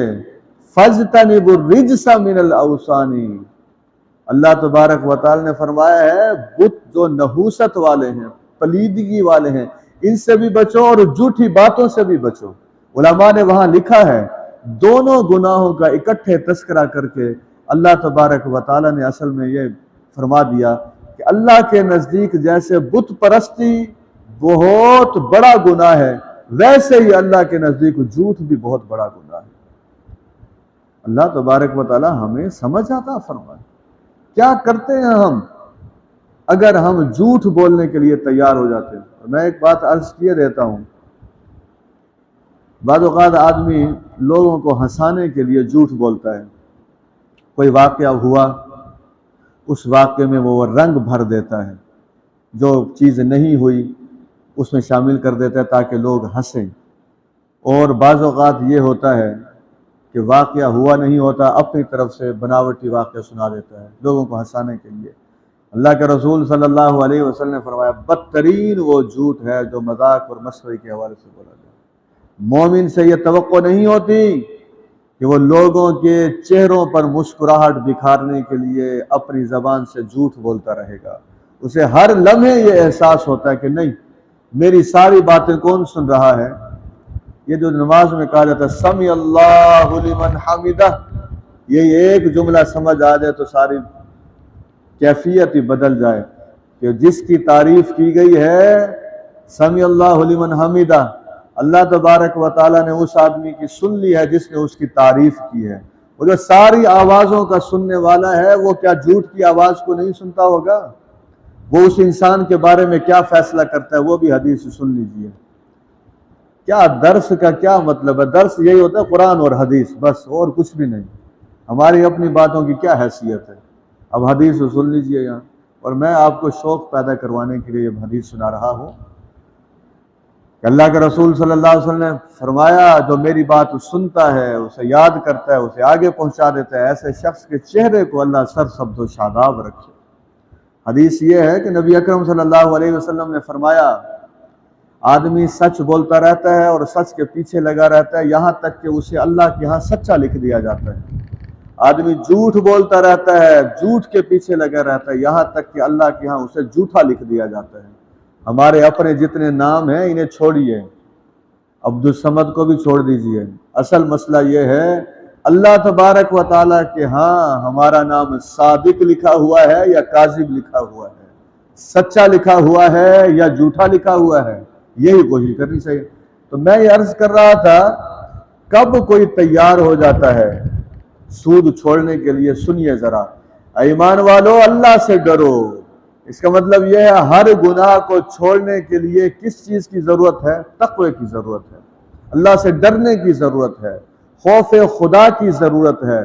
فَاجْتَنِبُوا الرِّجْسَ مِنَ الْأَوْثَانِ، اللہ تبارک و تعالی نے فرمایا ہے بت جو نحوست والے ہیں، پلیدگی والے ہیں، ان سے بھی بچو اور جھوٹی باتوں سے بھی بچو۔ علماء نے وہاں لکھا ہے دونوں گناہوں کا اکٹھے تذکرہ کر کے اللہ تبارک و تعالی نے اصل میں یہ فرما دیا کہ اللہ کے نزدیک جیسے بت پرستی بہت بڑا گناہ ہے، ویسے ہی اللہ کے نزدیک جھوٹ بھی بہت بڑا گناہ ہے۔ اللہ تبارک و تعالی ہمیں سمجھ عطا فرمائے، کیا کرتے ہیں ہم اگر ہم جھوٹ بولنے کے لیے تیار ہو جاتے ہیں۔ میں ایک بات عرض کیے دیتا ہوں، بعض اوقات آدمی لوگوں کو ہنسانے کے لیے جھوٹ بولتا ہے، کوئی واقعہ ہوا اس واقعے میں وہ رنگ بھر دیتا ہے، جو چیز نہیں ہوئی اس میں شامل کر دیتا ہے تاکہ لوگ ہنسیں۔ اور بعض اوقات یہ ہوتا ہے کہ واقعہ ہوا نہیں ہوتا، اپنی طرف سے بناوٹی واقعہ سنا دیتا ہے لوگوں کو ہنسانے کے لیے۔ اللہ کے رسول صلی اللہ علیہ وسلم نے فرمایا بدترین وہ جھوٹ ہے جو مذاق اور مسخرے کے حوالے سے بولا جائے۔ مومن سے یہ توقع نہیں ہوتی کہ وہ لوگوں کے چہروں پر مسکراہٹ بکھارنے کے لیے اپنی زبان سے جھوٹ بولتا رہے گا. اسے ہر لمحے یہ احساس ہوتا ہے کہ نہیں، میری ساری باتیں کون سن رہا ہے. یہ جو نماز میں کہا جاتا ہے سمی اللہ لمن حمدہ، یہ ایک جملہ سمجھ آ جائے تو ساری کیفیت ہی بدل جائے کہ جس کی تعریف کی گئی ہے سمی اللہ لمن حمدہ، اللہ تبارک و تعالیٰ نے اس آدمی کی سن لی ہے جس نے اس کی تعریف کی ہے. وہ جو ساری آوازوں کا سننے والا ہے وہ کیا جھوٹ کی آواز کو نہیں سنتا ہوگا؟ وہ اس انسان کے بارے میں کیا فیصلہ کرتا ہے وہ بھی حدیث سن لیجئے. کیا درس کا کیا مطلب ہے؟ درس یہی ہوتا ہے قرآن اور حدیث، بس اور کچھ بھی نہیں. ہماری اپنی باتوں کی کیا حیثیت ہے؟ اب حدیث سن لیجئے یہاں. اور میں آپ کو شوق پیدا کروانے کے لیے یہ حدیث سنا رہا ہوں کہ اللہ کے رسول صلی اللہ علیہ وسلم نے فرمایا جو میری بات سنتا ہے، اسے یاد کرتا ہے، اسے آگے پہنچا دیتا ہے، ایسے شخص کے چہرے کو اللہ سرسبز و شاداب رکھے. حدیث یہ ہے کہ نبی اکرم صلی اللہ علیہ وسلم نے فرمایا آدمی سچ بولتا رہتا ہے اور سچ کے پیچھے لگا رہتا ہے یہاں تک کہ اسے اللہ کے ہاں سچا لکھ دیا جاتا ہے. آدمی جھوٹ بولتا رہتا ہے، جھوٹ کے پیچھے لگا رہتا ہے یہاں تک کہ اللہ کے ہاں اسے جھوٹا لکھ دیا جاتا ہے. ہمارے اپنے جتنے نام ہیں انہیں چھوڑیے، عبدالصمد کو بھی چھوڑ دیجئے. اصل مسئلہ یہ ہے اللہ تبارک و تعالیٰ کے ہاں ہمارا نام صادق لکھا ہوا ہے یا کاذب لکھا ہوا ہے، سچا لکھا ہوا ہے یا جھوٹا لکھا ہوا ہے، یہی کوشش کرنی چاہیے. تو میں یہ عرض کر رہا تھا کب کوئی تیار ہو جاتا ہے سود چھوڑنے کے لیے؟ سنیے ذرا، ایمان والو اللہ سے ڈرو. اس کا مطلب یہ ہے ہر گناہ کو چھوڑنے کے لیے کس چیز کی ضرورت ہے؟ تقوی کی ضرورت ہے، اللہ سے ڈرنے کی ضرورت ہے، خوف خدا کی ضرورت ہے.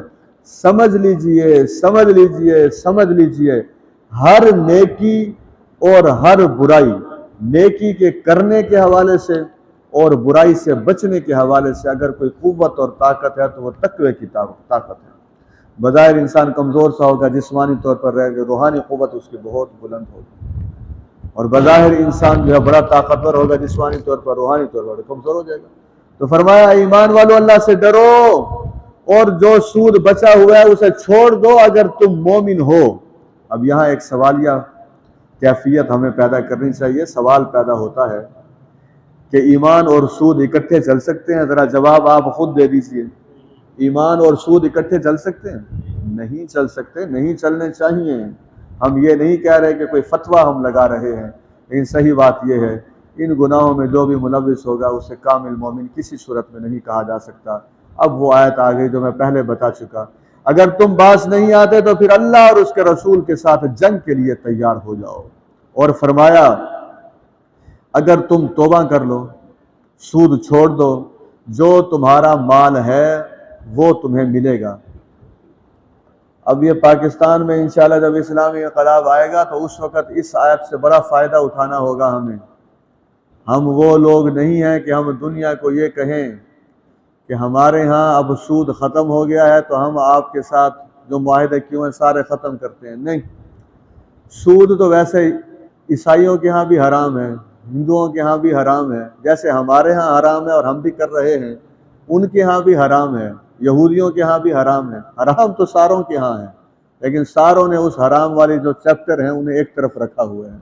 سمجھ لیجئے سمجھ لیجئے سمجھ لیجئے ہر نیکی اور ہر برائی، نیکی کے کرنے کے حوالے سے اور برائی سے بچنے کے حوالے سے اگر کوئی قوت اور طاقت ہے تو وہ تقوی کی طاقت ہے. بظاہر انسان کمزور سا ہوگا جسمانی طور پر رہے گا، روحانی قوت اس کی بہت بلند ہوگی. اور بظاہر انسان جو ہے بڑا طاقتور ہوگا جسمانی طور پر، روحانی طور پر کمزور ہو جائے گا. تو فرمایا ایمان والو اللہ سے ڈرو اور جو سود بچا ہوا ہے اسے چھوڑ دو اگر تم مومن ہو. اب یہاں ایک سوالیہ کیفیت ہمیں پیدا کرنی چاہیے. سوال پیدا ہوتا ہے کہ ایمان اور سود اکٹھے چل سکتے ہیں؟ ذرا جواب آپ خود دے دیجئے. ایمان اور سود اکٹھے چل سکتے ہیں؟ نہیں چل سکتے، نہیں چلنے چاہیے. ہم یہ نہیں کہہ رہے کہ کوئی فتویٰ ہم لگا رہے ہیں، لیکن صحیح بات یہ ہے ان گناہوں میں جو بھی ملوث ہوگا اسے کامل مومن کسی صورت میں نہیں کہا جا سکتا. اب وہ آیت آ گئی جو میں پہلے بتا چکا، اگر تم باز نہیں آتے تو پھر اللہ اور اس کے رسول کے ساتھ جنگ کے لیے تیار ہو جاؤ. اور فرمایا اگر تم توبہ کر لو، سود چھوڑ دو، جو تمہارا مال ہے وہ تمہیں ملے گا. اب یہ پاکستان میں انشاءاللہ جب اسلامی انقلاب آئے گا تو اس وقت اس آیت سے بڑا فائدہ اٹھانا ہوگا ہمیں. ہم وہ لوگ نہیں ہیں کہ ہم دنیا کو یہ کہیں کہ ہمارے ہاں اب سود ختم ہو گیا ہے تو ہم آپ کے ساتھ جو معاہدے کیوں ہیں سارے ختم کرتے ہیں. نہیں، سود تو ویسے عیسائیوں کے ہاں بھی حرام ہے، ہندوؤں کے ہاں بھی حرام ہے، جیسے ہمارے ہاں حرام ہے اور ہم بھی کر رہے ہیں، ان کے ہاں بھی حرام ہے، یہودیوں کے ہاں بھی حرام ہے. حرام تو ساروں کے ہاں ہے، لیکن ساروں نے اس حرام والی جو چیپٹر ہیں انہیں ایک طرف رکھا ہوا ہے.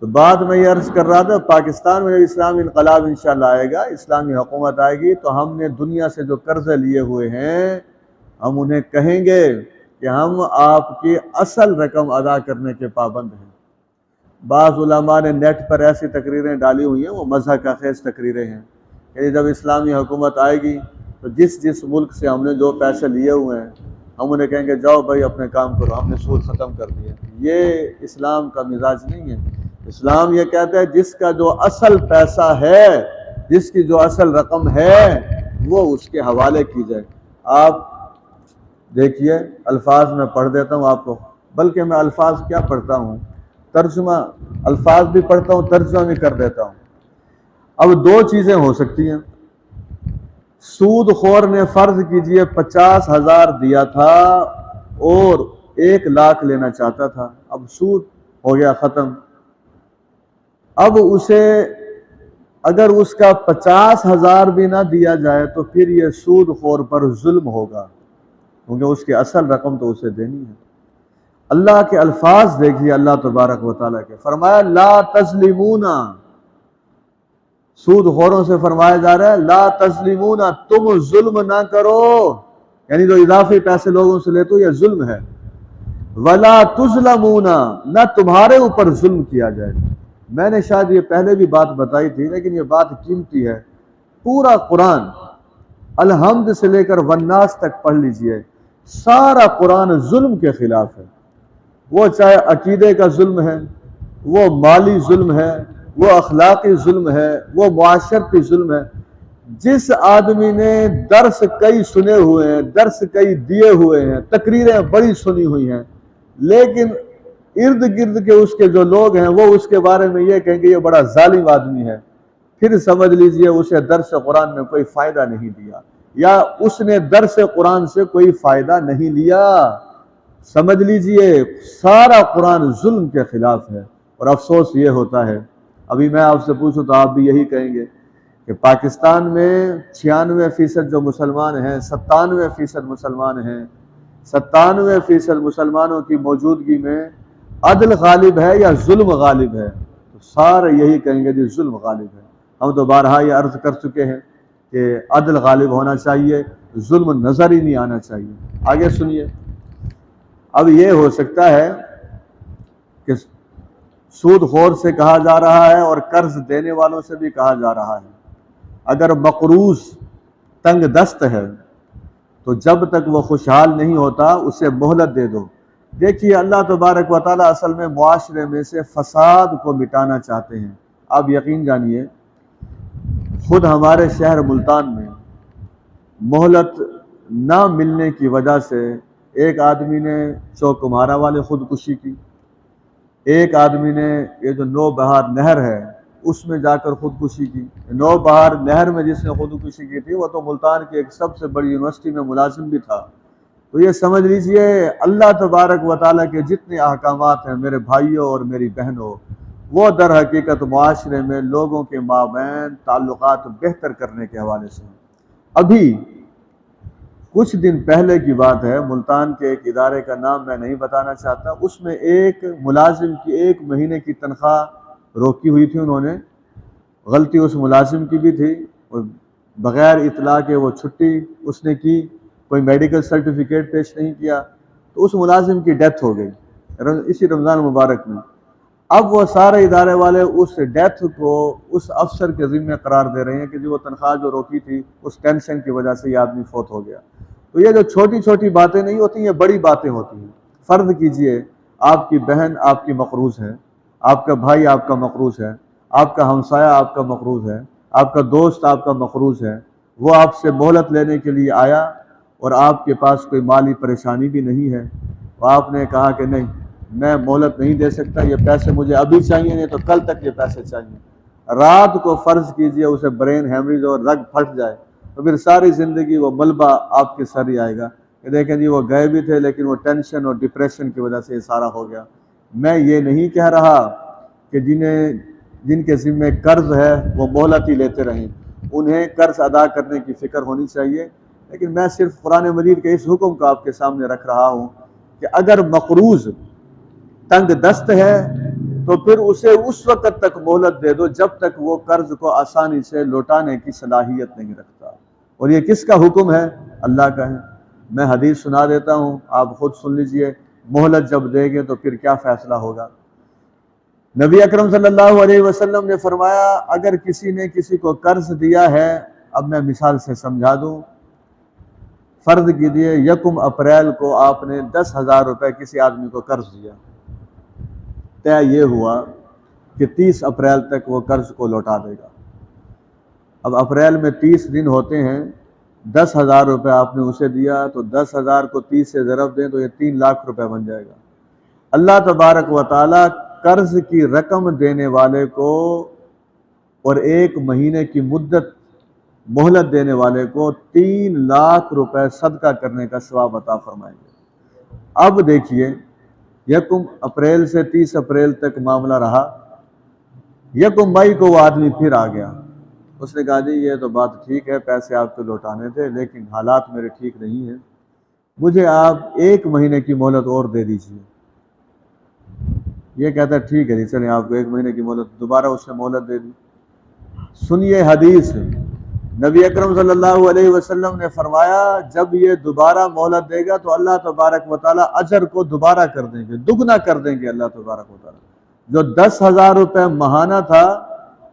تو بعد میں یہ عرض کر رہا تھا پاکستان میں جب اسلامی انقلاب انشاءاللہ آئے گا، اسلامی حکومت آئے گی تو ہم نے دنیا سے جو قرضے لیے ہوئے ہیں ہم انہیں کہیں گے کہ ہم آپ کی اصل رقم ادا کرنے کے پابند ہیں. بعض علماء نے نیٹ پر ایسی تقریریں ڈالی ہوئی ہیں، وہ مضحکہ خیز تقریریں ہیں کہ جب اسلامی حکومت آئے گی تو جس ملک سے ہم نے جو پیسے لیے ہوئے ہیں ہم انہیں کہیں گے جاؤ بھائی اپنے کام کرو، ہم نے سود ختم کر دیا. یہ اسلام کا مزاج نہیں ہے. اسلام یہ کہتا ہے جس کا جو اصل پیسہ ہے، جس کی جو اصل رقم ہے وہ اس کے حوالے کی جائے. آپ دیکھیے الفاظ میں پڑھ دیتا ہوں آپ کو، بلکہ میں الفاظ کیا پڑھتا ہوں، ترجمہ الفاظ بھی پڑھتا ہوں، ترجمہ بھی کر دیتا ہوں. اب دو چیزیں ہو سکتی ہیں. سود خور نے فرض کیجئے 50,000 دیا تھا اور 1,00,000 لینا چاہتا تھا. اب سود ہو گیا ختم. اب اسے اگر اس کا 50,000 بھی نہ دیا جائے تو پھر یہ سود خور پر ظلم ہوگا، کیونکہ اس کی اصل رقم تو اسے دینی ہے۔ اللہ کے الفاظ دیکھیے اللہ تبارک و تعالیٰ کے، فرمایا لا تظلمون، سود خوروں سے فرمایا جا رہا ہے لا تظلمون، تم ظلم نہ کرو، یعنی جو اضافی پیسے لوگوں سے لیتے ہو یہ ظلم ہے۔ ولا تظلمون، نہ تمہارے اوپر ظلم کیا جائے۔ میں نے شاید یہ پہلے بھی بات بتائی تھی، لیکن یہ بات قیمتی ہے۔ پورا قرآن الحمد سے لے کر والناس تک پڑھ لیجئے، سارا قرآن ظلم کے خلاف ہے، وہ چاہے عقیدے کا ظلم ہے، وہ مالی ظلم ہے، وہ اخلاقی ظلم ہے، وہ معاشرتی ظلم ہے۔ جس آدمی نے درس کئی سنے ہوئے ہیں، درس کئی دیے ہوئے ہیں، تقریریں بڑی سنی ہوئی ہیں، لیکن ارد گرد کے اس کے جو لوگ ہیں وہ اس کے بارے میں یہ کہیں گے یہ بڑا ظالم آدمی ہے، پھر سمجھ لیجئے اسے درس قرآن نے کوئی فائدہ نہیں دیا، یا اس نے درس قرآن سے کوئی فائدہ نہیں لیا۔ سمجھ لیجئے سارا قرآن ظلم کے خلاف ہے۔ اور افسوس یہ ہوتا ہے، ابھی میں آپ سے پوچھوں تو آپ بھی یہی کہیں گے کہ پاکستان میں 96% جو مسلمان ہیں، 97% مسلمان ہیں، 97% مسلمانوں کی موجودگی میں عدل غالب ہے یا ظلم غالب ہے؟ تو سارے یہی کہیں گے جی ظلم غالب ہے۔ ہم تو بارہا یہ عرض کر چکے ہیں کہ عدل غالب ہونا چاہیے، ظلم نظر ہی نہیں آنا چاہیے۔ آگے سنیے، اب یہ ہو سکتا ہے کہ سود خور سے کہا جا رہا ہے اور قرض دینے والوں سے بھی کہا جا رہا ہے، اگر مقروض تنگ دست ہے تو جب تک وہ خوشحال نہیں ہوتا اسے مہلت دے دو۔ دیکھیے اللہ تبارک و تعالیٰ اصل میں معاشرے میں سے فساد کو مٹانا چاہتے ہیں۔ آپ یقین جانیے خود ہمارے شہر ملتان میں مہلت نہ ملنے کی وجہ سے ایک آدمی نے چوکمارا والے خودکشی کی، ایک آدمی نے یہ جو نو بہار نہر ہے اس میں جا کر خودکشی کی۔ نو بہار نہر میں جس نے خودکشی کی تھی وہ تو ملتان کی ایک سب سے بڑی یونیورسٹی میں ملازم بھی تھا۔ تو یہ سمجھ لیجئے اللہ تبارک و تعالیٰ کے جتنے احکامات ہیں میرے بھائیوں اور میری بہنوں، وہ در حقیقت معاشرے میں لوگوں کے مابین تعلقات بہتر کرنے کے حوالے سے ہیں۔ ابھی کچھ دن پہلے کی بات ہے، ملتان کے ایک ادارے کا نام میں نہیں بتانا چاہتا، اس میں ایک ملازم کی 1 مہینے کی تنخواہ روکی ہوئی تھی انہوں نے، غلطی اس ملازم کی بھی تھی، اور بغیر اطلاع کے وہ چھٹی اس نے کی، کوئی میڈیکل سرٹیفکیٹ پیش نہیں کیا، تو اس ملازم کی ڈیتھ ہو گئی اسی رمضان مبارک میں۔ اب وہ سارے ادارے والے اس ڈیتھ کو اس افسر کے ذمہ قرار دے رہے ہیں کہ جو وہ تنخواہ جو روکی تھی اس ٹینشن کی وجہ سے یہ آدمی فوت ہو گیا۔ تو یہ جو چھوٹی چھوٹی باتیں نہیں ہوتی، یہ بڑی باتیں ہوتی ہیں۔ فرض کیجئے آپ کی بہن آپ کی مقروض ہے، آپ کا بھائی آپ کا مقروض ہے، آپ کا ہمسایہ آپ کا مقروض ہے، آپ کا دوست آپ کا مقروض ہے، وہ آپ سے مہلت لینے کے لیے آیا اور آپ کے پاس کوئی مالی پریشانی بھی نہیں ہے، تو آپ نے کہا کہ نہیں میں مہلت نہیں دے سکتا، یہ پیسے مجھے ابھی چاہیے، نہیں تو کل تک یہ پیسے چاہیے۔ رات کو فرض کیجئے اسے برین ہیمریج اور رگ پھٹ جائے، تو پھر ساری زندگی وہ ملبہ آپ کے سر ہی آئے گا کہ دیکھیں جی وہ گئے بھی تھے لیکن وہ ٹینشن اور ڈپریشن کی وجہ سے یہ سارا ہو گیا۔ میں یہ نہیں کہہ رہا کہ جن کے ذمہ قرض ہے وہ مہلت ہی لیتے رہیں، انہیں قرض ادا کرنے کی فکر ہونی چاہیے، لیکن میں صرف قرآن مجید کے اس حکم کو آپ کے سامنے رکھ رہا ہوں کہ اگر مقروض تنگ دست ہے تو پھر اسے اس وقت تک مہلت دے دو جب تک وہ قرض کو آسانی سے لوٹانے کی صلاحیت نہیں رکھتا۔ اور یہ کس کا حکم ہے؟ اللہ کا ہے۔ میں حدیث سنا دیتا ہوں، آپ خود سن لیجئے، مہلت جب دیں گے تو پھر کیا فیصلہ ہوگا۔ نبی اکرم صلی اللہ علیہ وسلم نے فرمایا اگر کسی نے کسی کو قرض دیا ہے، اب میں مثال سے سمجھا دوں، فرض کیجئے 1 اپریل کو آپ نے 10,000 روپے کسی آدمی کو قرض دیا، طے یہ ہوا کہ 30 اپریل تک وہ قرض کو لوٹا دے گا۔ اب اپریل میں 30 دن ہوتے ہیں، 10,000 روپے آپ نے اسے دیا تو 10,000 کو 30 سے ضرب دیں تو یہ 3 لاکھ روپے بن جائے گا۔ اللہ تبارک و تعالیٰ قرض کی رقم دینے والے کو اور 1 مہینے کی مدت مہلت دینے والے کو 3 لاکھ روپے صدقہ کرنے کا ثواب عطا فرمائیں گے۔ اب دیکھیے 1 اپریل سے 30 اپریل تک معاملہ رہا، 1 مئی کو وہ آدمی پھر آ گیا، اس نے کہا جی یہ تو بات ٹھیک ہے، پیسے آپ کو لوٹانے تھے لیکن حالات میرے ٹھیک نہیں ہیں، مجھے آپ 1 مہینے کی مہلت اور دے دیجیے۔ یہ کہتا ہے ٹھیک ہے جی چلیں آپ کو 1 مہینے کی مہلت، دوبارہ اس نے مہلت دے دی۔ سنیے حدیث، نبی اکرم صلی اللہ علیہ وسلم نے فرمایا جب یہ دوبارہ مہلت دے گا تو اللہ تبارک و تعالیٰ اجر کو دوبارہ کر دیں گے، دگنا کر دیں گے اللہ تبارک و تعالیٰ۔ جو 10,000 روپے ماہانہ تھا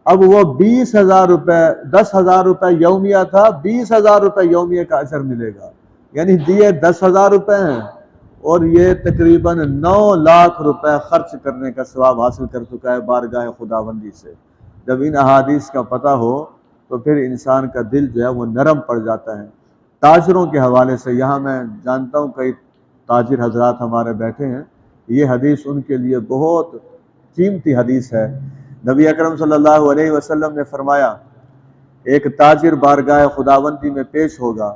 اب وہ 20,000 روپے، 10,000 روپے یومیہ تھا، 20,000 روپے یومیہ کا اجر ملے گا۔ یعنی دیے 10,000 روپے ہیں اور یہ تقریباً 9 لاکھ روپے خرچ کرنے کا ثواب حاصل کر چکا ہے بارگاہ خداوندی سے۔ جب ان احادیث کا پتہ ہو تو پھر انسان کا دل جو ہے وہ نرم پڑ جاتا ہے۔ تاجروں کے حوالے سے یہاں میں جانتا ہوں کئی تاجر حضرات ہمارے بیٹھے ہیں، یہ حدیث ان کے لیے بہت قیمتی حدیث ہے۔ نبی اکرم صلی اللہ علیہ وسلم نے فرمایا ایک تاجر بارگاہ خداوندی میں پیش ہوگا،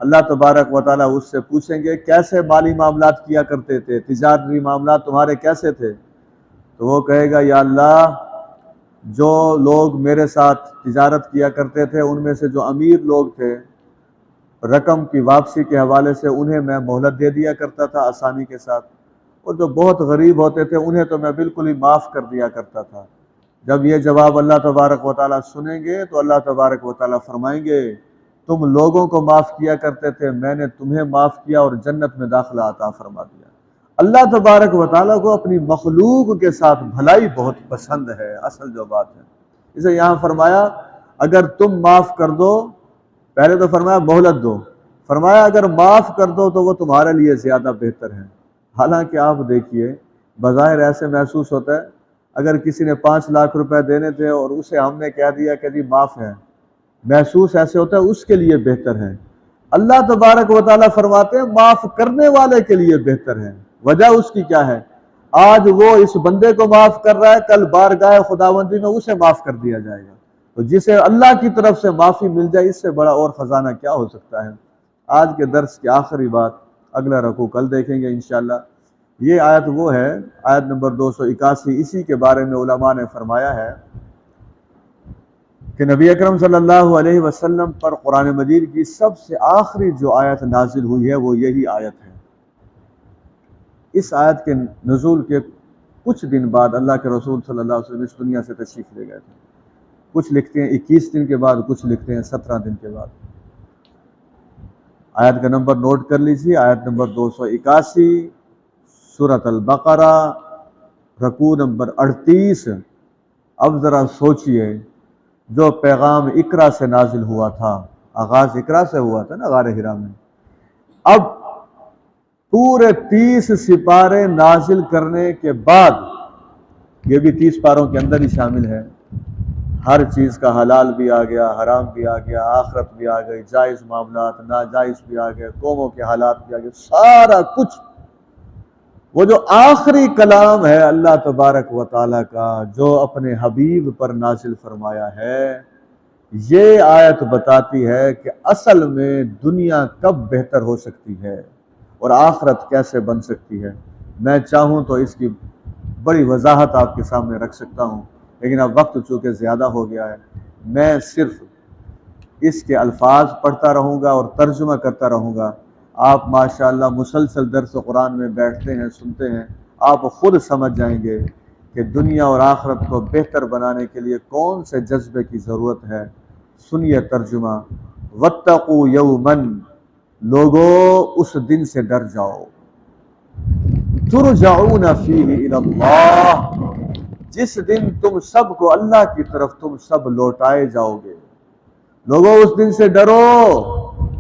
اللہ تبارک و تعالیٰ اس سے پوچھیں گے کیسے مالی معاملات کیا کرتے تھے، تجارتی معاملات تمہارے کیسے تھے؟ تو وہ کہے گا یا اللہ جو لوگ میرے ساتھ تجارت کیا کرتے تھے ان میں سے جو امیر لوگ تھے رقم کی واپسی کے حوالے سے انہیں میں مہلت دے دیا کرتا تھا آسانی کے ساتھ، اور جو بہت غریب ہوتے تھے انہیں تو میں بالکل ہی معاف کر دیا کرتا تھا۔ جب یہ جواب اللہ تبارک و تعالیٰ سنیں گے تو اللہ تبارک و تعالیٰ فرمائیں گے تم لوگوں کو معاف کیا کرتے تھے، میں نے تمہیں معاف کیا اور جنت میں داخلہ عطا فرما دیا۔ اللہ تبارک و تعالیٰ کو اپنی مخلوق کے ساتھ بھلائی بہت پسند ہے، اصل جو بات ہے۔ اسے یہاں فرمایا اگر تم معاف کر دو، پہلے تو فرمایا مہلت دو، فرمایا اگر معاف کر دو تو وہ تمہارے لیے زیادہ بہتر ہے۔ حالانکہ آپ دیکھیے بظاہر ایسے محسوس ہوتا ہے اگر کسی نے 5 لاکھ روپے دینے تھے اور اسے ہم نے کہہ دیا کہ جی معاف ہے، محسوس ایسے ہوتا ہے اس کے لیے بہتر ہے۔ اللہ تبارک و تعالیٰ فرماتے ہیں معاف کرنے والے کے لیے بہتر ہے۔ وجہ اس کی کیا ہے؟ آج وہ اس بندے کو معاف کر رہا ہے، کل بارگاہ خداوندی میں اسے معاف کر دیا جائے گا۔ تو جسے اللہ کی طرف سے معافی مل جائے اس سے بڑا اور خزانہ کیا ہو سکتا ہے۔ آج کے درس کی آخری بات، اگلا رکوع کل دیکھیں گے انشاءاللہ۔ یہ آیت وہ ہے، آیت نمبر 281، اسی کے بارے میں علماء نے فرمایا ہے کہ نبی اکرم صلی اللہ علیہ وسلم پر قرآن مجید کی سب سے آخری جو آیت نازل ہوئی ہے وہ یہی آیت ہے۔ اس آیت کے نزول کے کچھ دن بعد اللہ کے رسول صلی اللہ علیہ وسلم اس دنیا سے تشریف لے گئے تھے۔ کچھ لکھتے ہیں 21 دن کے بعد، کچھ لکھتے ہیں 17 دن کے بعد۔ آیت کا نمبر نوٹ کر لیجیے، آیت نمبر 281، سورۃ البقرہ، رکوع نمبر 38۔ اب ذرا سوچئے جو پیغام اقرا سے نازل ہوا تھا، آغاز اقرا سے ہوا تھا نا غار حرا میں، اب پورے 30 سپارے نازل کرنے کے بعد، یہ بھی 30 پاروں کے اندر ہی شامل ہے، ہر چیز کا حلال بھی آ گیا، حرام بھی آ گیا، آخرت بھی آ گئی، جائز معاملات ناجائز بھی آ گئے، قوموں کے حالات بھی آ گئے، سارا کچھ۔ وہ جو آخری کلام ہے اللہ تبارک و تعالیٰ کا جو اپنے حبیب پر نازل فرمایا ہے، یہ آیت بتاتی ہے کہ اصل میں دنیا کب بہتر ہو سکتی ہے اور آخرت کیسے بن سکتی ہے۔ میں چاہوں تو اس کی بڑی وضاحت آپ کے سامنے رکھ سکتا ہوں، لیکن اب وقت چونکہ زیادہ ہو گیا ہے، میں صرف اس کے الفاظ پڑھتا رہوں گا اور ترجمہ کرتا رہوں گا۔ آپ ماشاءاللہ مسلسل درس قرآن میں بیٹھتے ہیں، سنتے ہیں، آپ خود سمجھ جائیں گے کہ دنیا اور آخرت کو بہتر بنانے کے لیے کون سے جذبے کی ضرورت ہے۔ سنیے ترجمہ، واتقوا یوما، لوگو اس دن سے ڈر جاؤ، ترجعون فیہ الی اللہ، جس دن تم سب کو اللہ کی طرف تم سب لوٹائے جاؤ گے۔ لوگوں اس دن سے ڈرو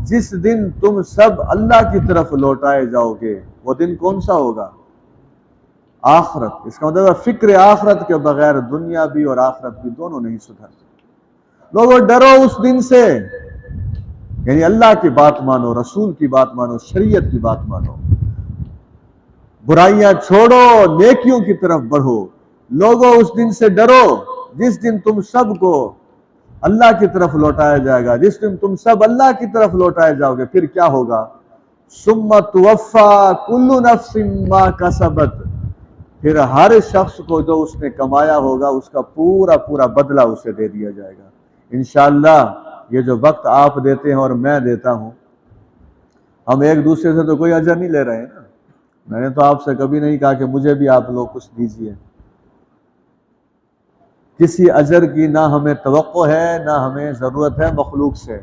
جس دن تم سب اللہ کی طرف لوٹائے جاؤ گے۔ وہ دن کون سا ہوگا؟ آخرت۔ اس کا مطلب فکر آخرت کے بغیر دنیا بھی اور آخرت بھی دونوں نہیں سدھر سکتے۔ لوگوں ڈرو اس دن سے، یعنی اللہ کی بات مانو، رسول کی بات مانو، شریعت کی بات مانو، برائیاں چھوڑو، نیکیوں کی طرف بڑھو۔ لوگوں اس دن سے ڈرو جس دن تم سب کو اللہ کی طرف لوٹایا جائے گا، جس دن تم سب اللہ کی طرف لوٹائے جاؤ گے۔ پھر کیا ہوگا؟ ثم توفی کل نفس ما کسبت، پھر ہر شخص کو جو اس نے کمایا ہوگا اس کا پورا پورا بدلہ اسے دے دیا جائے گا۔ انشاءاللہ یہ جو وقت آپ دیتے ہیں اور میں دیتا ہوں، ہم ایک دوسرے سے تو کوئی اجر نہیں لے رہے ہیں نا. میں نے تو آپ سے کبھی نہیں کہا کہ مجھے بھی آپ لوگ کچھ دیجیے. کسی اجر کی نہ ہمیں توقع ہے نہ ہمیں ضرورت ہے مخلوق سے.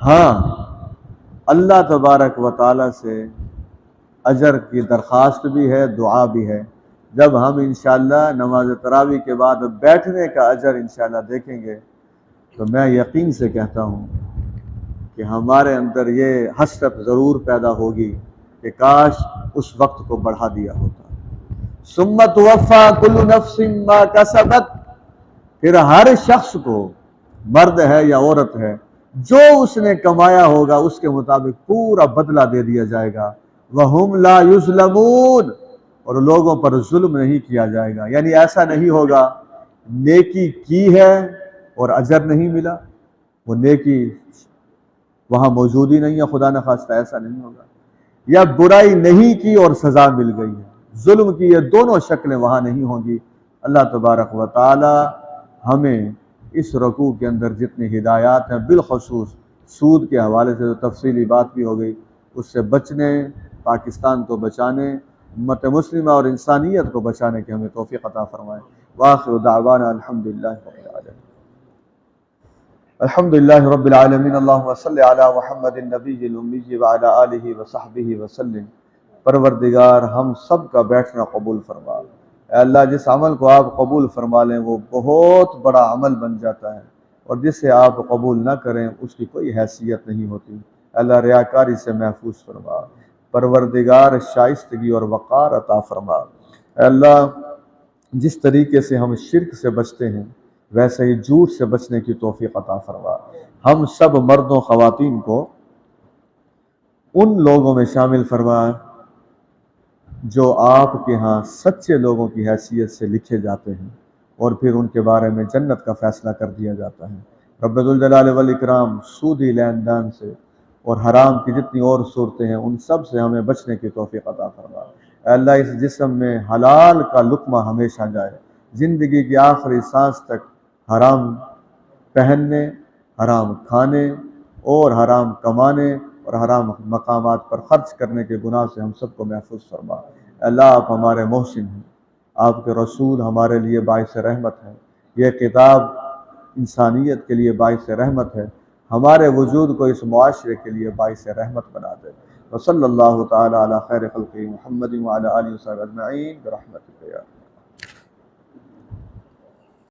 ہاں، اللہ تبارک و تعالی سے اجر کی درخواست بھی ہے، دعا بھی ہے. جب ہم انشاءاللہ نماز تراویح کے بعد بیٹھنے کا اجر انشاءاللہ دیکھیں گے تو میں یقین سے کہتا ہوں کہ ہمارے اندر یہ حسرت ضرور پیدا ہوگی کہ کاش اس وقت کو بڑھا دیا ہوتا. ثم توفی کل نفس ما کسبت، پھر ہر شخص کو، مرد ہے یا عورت ہے، جو اس نے کمایا ہوگا اس کے مطابق پورا بدلہ دے دیا جائے گا. وَهُمْ لَا يُظْلَمُونَ، اور لوگوں پر ظلم نہیں کیا جائے گا. یعنی ایسا نہیں ہوگا نیکی کی ہے اور اجر نہیں ملا، وہ نیکی وہاں موجود ہی نہیں ہے، خدا نخواستہ ایسا نہیں ہوگا. یا برائی نہیں کی اور سزا مل گئی ہے، ظلم کی، یہ دونوں شکلیں وہاں نہیں ہوں گی. اللہ تبارک و تعالی ہمیں اس رکوع کے اندر جتنی ہدایات ہیں، بالخصوص سود کے حوالے سے جو تفصیلی بات بھی ہو گئی، اس سے بچنے، پاکستان کو بچانے، امت مسلمہ اور انسانیت کو بچانے کی ہمیں توفیق عطا فرمائے. وآخر دعوانا الحمدللہ رب العالمین. الحمدللہ رب العالمین. اللہم صلی علی محمد النبی الامی وعلی آلہ وصحبہ وسلم. پروردگار ہم سب کا بیٹھنا قبول فرما. اے اللہ، جس عمل کو آپ قبول فرما لیں وہ بہت بڑا عمل بن جاتا ہے، اور جسے آپ قبول نہ کریں اس کی کوئی حیثیت نہیں ہوتی. اللہ ریاکاری سے محفوظ فرما. پروردگار شائستگی اور وقار عطا فرما. اے اللہ، جس طریقے سے ہم شرک سے بچتے ہیں ویسے ہی جھوٹ سے بچنے کی توفیق عطا فرما. ہم سب مردوں خواتین کو ان لوگوں میں شامل فرما جو آپ کے ہاں سچے لوگوں کی حیثیت سے لکھے جاتے ہیں، اور پھر ان کے بارے میں جنت کا فیصلہ کر دیا جاتا ہے. رب ذوالجلال والاکرام، سودی لین دین سے اور حرام کی جتنی اور صورتیں ہیں ان سب سے ہمیں بچنے کی توفیق عطا فرما. اے اللہ، اس جسم میں حلال کا لقمہ ہمیشہ جائے، زندگی کی آخری سانس تک حرام پہننے، حرام کھانے اور حرام کمانے اور حرام مقامات پر خرچ کرنے کے گناہ سے ہم سب کو محفوظ فرما. اللہ، آپ ہمارے محسن ہیں، آپ کے رسول ہمارے لیے باعث رحمت ہے، یہ کتاب انسانیت کے لیے باعث رحمت ہے، ہمارے وجود کو اس معاشرے کے لیے باعث رحمت بنا دے. وصلی اللہ تعالی علی خیر خلقہ محمد وعلی آلہ وصحبہ اجمعین برحمتک یا